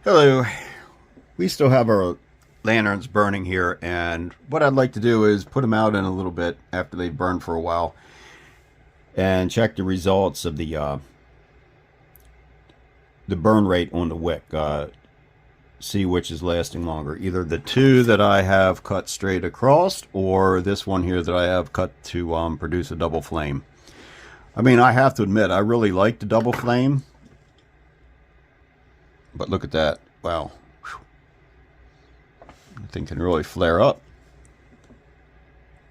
Hello. We still have our lanterns burning here, and what I'd like to do is put them out in a little bit after they've burned for a while and check the results of the burn rate on the wick. See which is lasting longer. Either the two that I have cut straight across or this one here that I have cut to produce a double flame. I mean, I have to admit, I really like the double flame. But look at that. Wow. The thing can really flare up.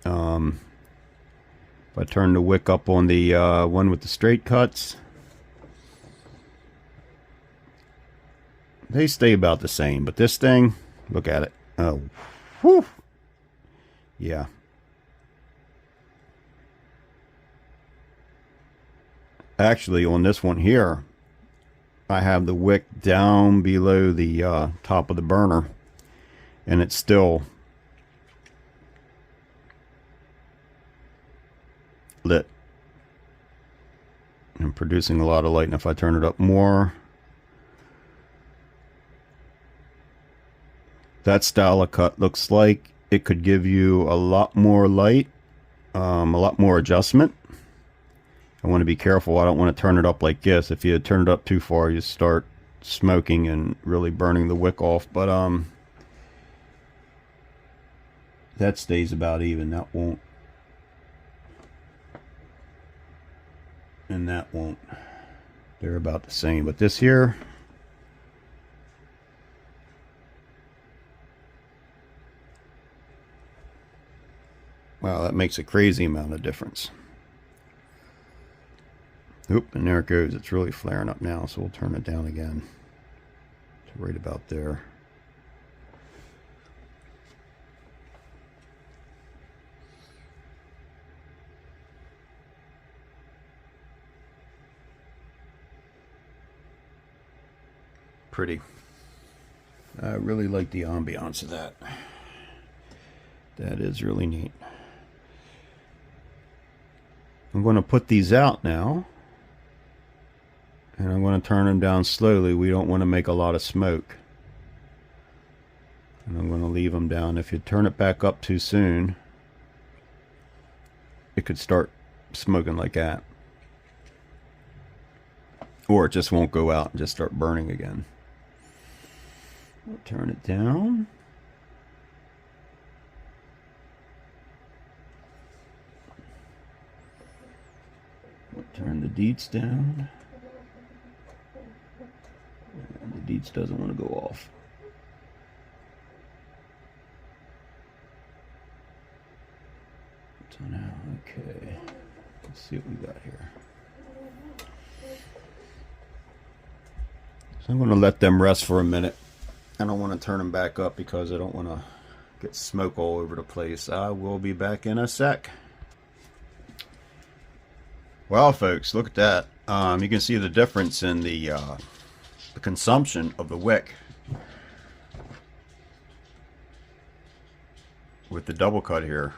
If I turn the wick up on the one with the straight cuts, they stay about the same. But this thing, look at it. Oh, whew. Yeah. Actually, on this one here, I have the wick down below the top of the burner, and it's still lit and producing a lot of light. And if I turn it up more, that style of cut looks like it could give you a lot more light, a lot more adjustment. I want to be careful. I don't want to turn it up like this. If you turn it up too far, you start smoking and really burning the wick off. But that stays about even. That won't. And that won't. They're about the same. But this here, wow, that makes a crazy amount of difference. Oop, and there it goes. It's really flaring up now, so we'll turn it down again to right about there. Pretty. I really like the ambiance of that. That is really neat. I'm going to put these out now. And I'm going to turn them down slowly. We don't want to make a lot of smoke. And I'm going to leave them down. If you turn it back up too soon, it could start smoking like that. Or it just won't go out and just start burning again. I'll turn it down. We'll turn the deets down. And the deets doesn't want to go off. So now, okay. Let's see what we got here. So I'm going to let them rest for a minute. I don't want to turn them back up because I don't want to get smoke all over the place. I will be back in a sec. Well, folks, look at that. You can see the difference in the consumption of the wick with the double cut here.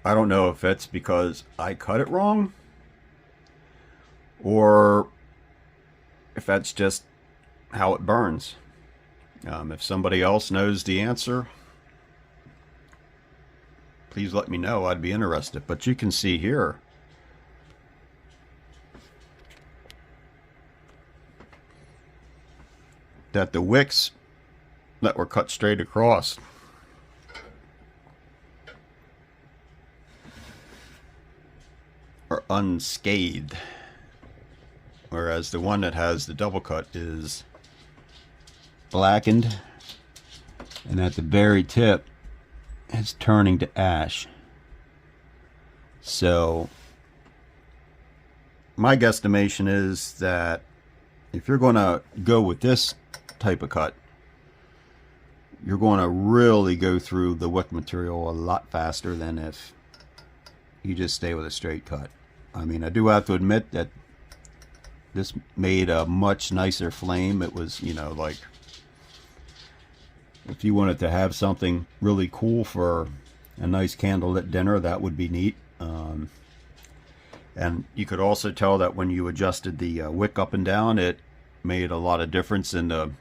I don't know if it's because I cut it wrong or if that's just how it burns. If somebody else knows the answer, please let me know. I'd be interested. But you can see here that the wicks that were cut straight across are unscathed, whereas the one that has the double cut is blackened, and at the very tip it's turning to ash. So my guesstimation is that if you're going to go with this type of cut, you're going to really go through the wick material a lot faster than if you just stay with a straight cut. I mean, I do have to admit that this made a much nicer flame. It was, you know, like if you wanted to have something really cool for a nice candlelit dinner, that would be neat. And you could also tell that when you adjusted the wick up and down, it made a lot of difference in the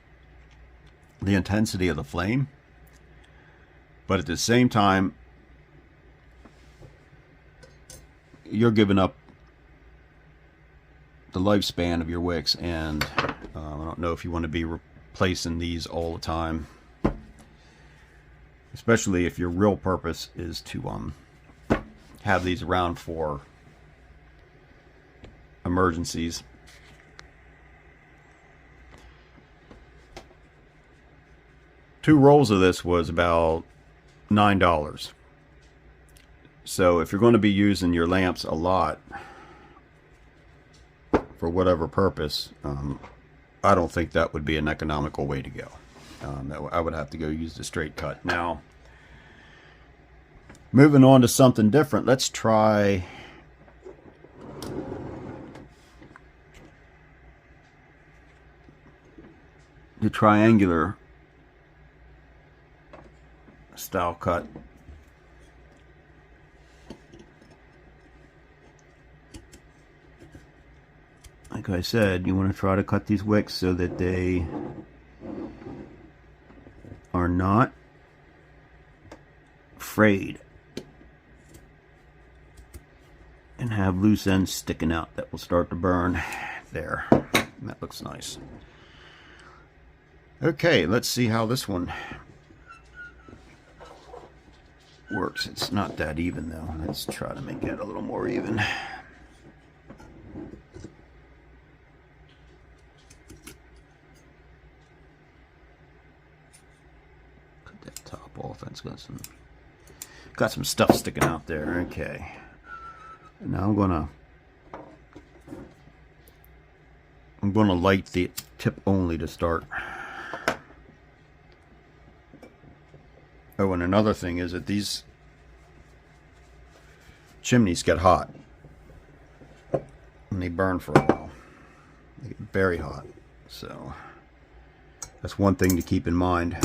the intensity of the flame, but at the same time you're giving up the lifespan of your wicks, and I don't know if you want to be replacing these all the time, especially if your real purpose is to have these around for emergencies. Two rolls of this was about $9. So if you're going to be using your lamps a lot for whatever purpose, I don't think that would be an economical way to go. I would have to go use the straight cut. Now, moving on to something different, let's try the triangular style cut. Like I said, you want to try to cut these wicks so that they are not frayed and have loose ends sticking out that will start to burn. There, that looks nice. Okay, let's see how this one works. It's not that even though. Let's try to make it a little more even. Cut that top off. It's got some stuff sticking out there. Okay. And now I'm gonna light the tip only to start. Oh, and another thing is that these chimneys get hot and they burn for a while. They get very hot. So that's one thing to keep in mind.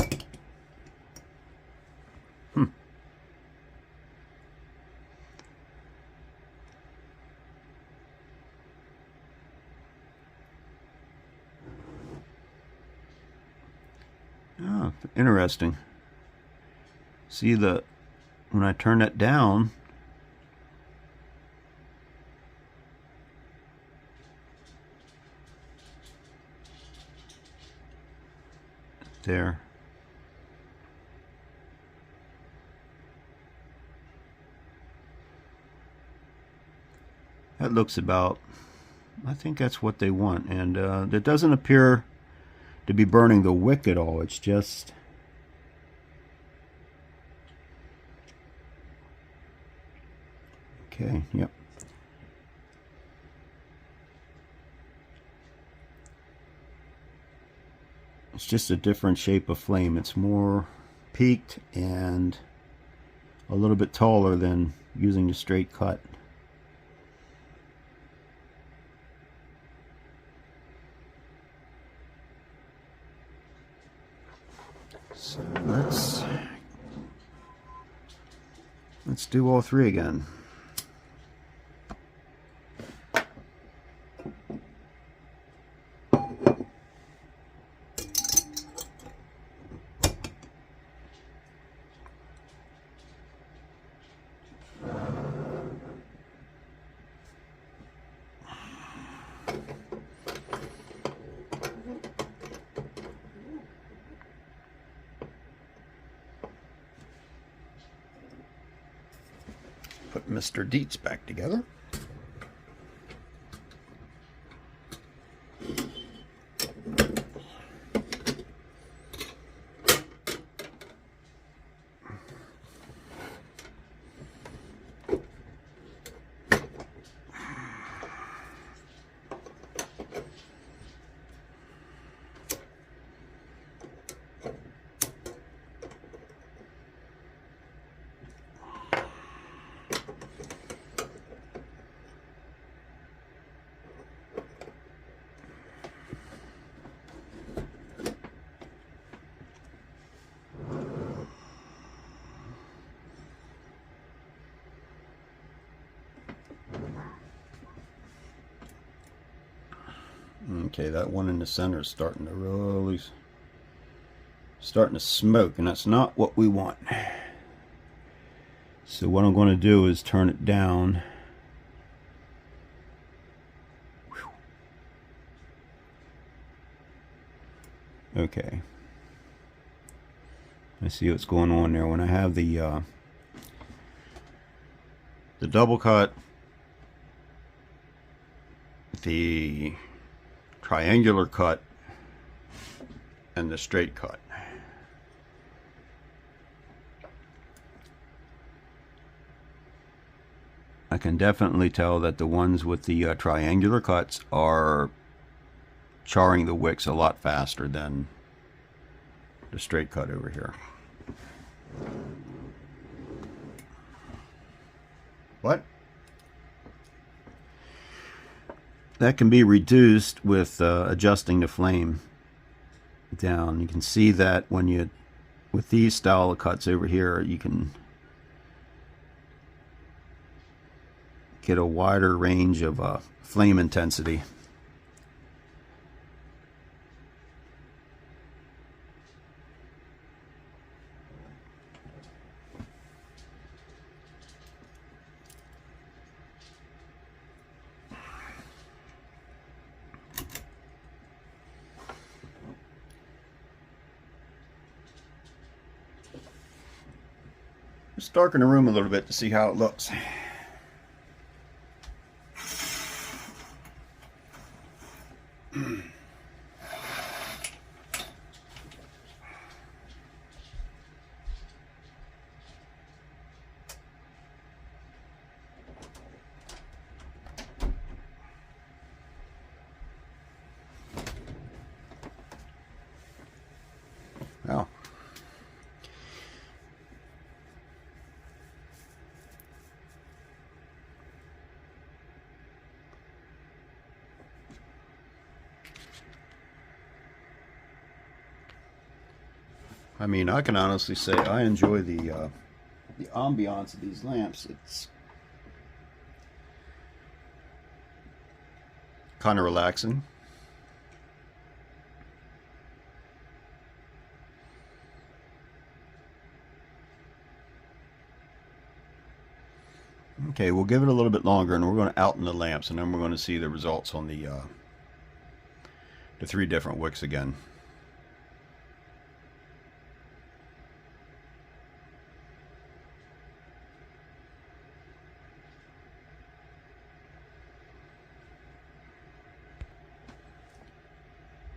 Oh, interesting. See, when I turn that down, there. That looks about, I think that's what they want, and it doesn't appear to be burning the wick at all. It's just okay. Yep. It's just a different shape of flame. It's more peaked and a little bit taller than using the straight cut. So let's do all three again. Put Mr. Dietz back together. Okay, that one in the center is starting to really starting to smoke, and that's not what we want. So what I'm going to do is turn it down. Okay. I see what's going on there. When I have the double cut, the triangular cut, and the straight cut. I can definitely tell that the ones with the triangular cuts are charring the wicks a lot faster than the straight cut over here. What? That can be reduced with adjusting the flame down. You can see that when you, with these style of cuts over here, you can get a wider range of flame intensity. Just darken the room a little bit to see how it looks. Well, I mean, I can honestly say I enjoy the ambiance of these lamps. It's kind of relaxing. Okay, we'll give it a little bit longer, and we're going to outen the lamps, and then we're going to see the results on the 3 different wicks again.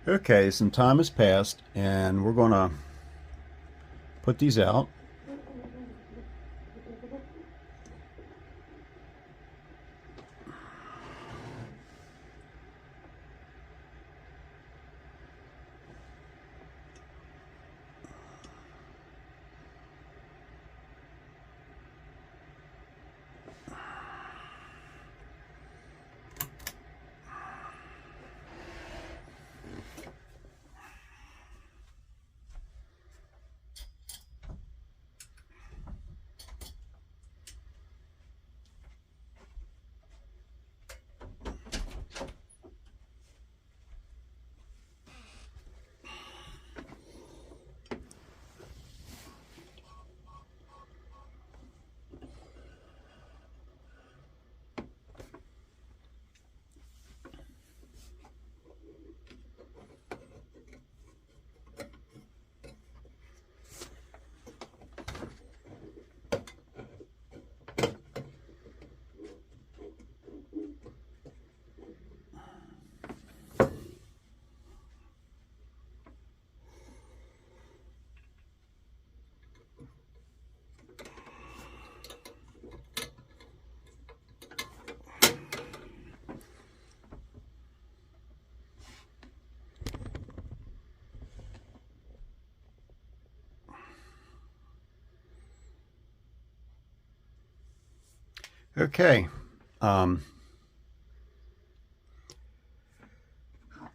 Okay, some time has passed, and we're going to put these out. Okay. I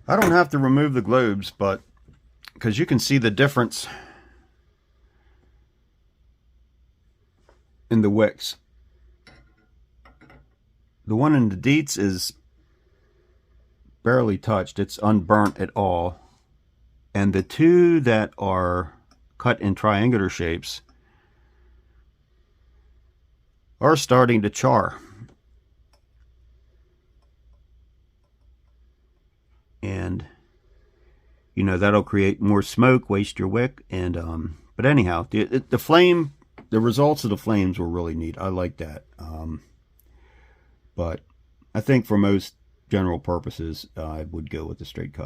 don't have to remove the globes, but because you can see the difference in the wicks. The one in the Dietz is barely touched. It's unburnt at all. And the 2 that are cut in triangular shapes are starting to char. And you know, that'll create more smoke, waste your wick. And but anyhow, the flame, the results of the flames were really neat. I like that. But I think for most general purposes, I would go with the straight cut.